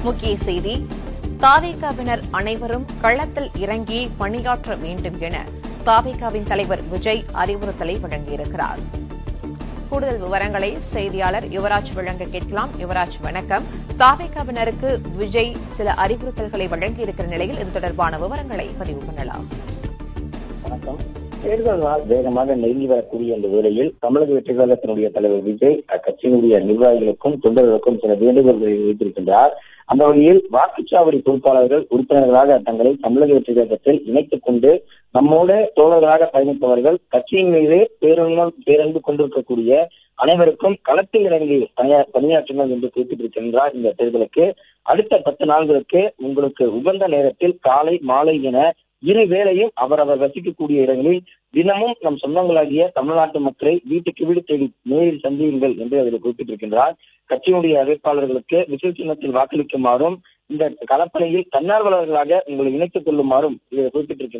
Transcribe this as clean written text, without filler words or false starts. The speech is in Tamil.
முக்கிய செய்தி: தாவேகாவினர் அனைவரும் களத்தில் இறங்கி பணியாற்ற வேண்டும் என தாவேகாவின் தலைவர் விஜய் அறிவுறுத்தலை வழங்கியிருக்கிறார். கூடுதல் விவரங்களை செய்தியாளர் யுவராஜ் வழங்க கேட்கலாம். யுவராஜ், வணக்கம். தாவேகாவினருக்கு விஜய் சில அறிவுறுத்தல்களை வழங்கியிருக்கிற நிலையில் இது தொடர்பான விவரங்களை பதிவு பண்ணலாம். வணக்கம். தேர்தல் நாள் வேகமாக நெருங்கி வரக்கூடிய இந்த வேளையில் தமிழக வெற்றிக் கழகத்தினுடைய தலைவர் விஜய் அக்கட்சியினுடைய நிர்வாகிகளுக்கும் தொண்டர்களுக்கும் சில வேண்டுகோள்களை வைத்திருக்கின்றார். அந்த வகையில் வாக்குச்சாவடி பொறுப்பாளர்கள் உறுப்பினர்களாக தங்களை தமிழக வெற்றிக் கழகத்தில் இணைத்துக் கொண்டு நம்மோட தோழர்களாக பயணிப்பவர்கள், கட்சியின் மீது பேரன்பு கொண்டிருக்கக்கூடிய அனைவருக்கும் களத்தில் இறங்கி பணியாற்றுங்கள் என்று குறிப்பிட்டிருக்கின்றார். இந்த தேர்தலுக்கு அடுத்த 10 நாட்களுக்கு உங்களுக்கு உகந்த நேரத்தில் காலை மாலை என இரு வேளையும் அவரவர் வசிக்கக்கூடிய இடங்களில் தினமும் நம் சொந்தங்களாகிய தமிழ்நாட்டு மக்களை வீட்டுக்கு வீடு தேடி நேரில் சந்தியுங்கள் என்று அதில் குறிப்பிட்டிருக்கின்றார். கட்சியினுடைய வேட்பாளர்களுக்கு விசில் சின்னத்தில் வாக்களிக்குமாறும் இந்த களப்பணியில் தன்னார்வலர்களாக உங்களை இணைத்துக் கொள்ளுமாறும் இதில் குறிப்பிட்டிருக்கின்றார்.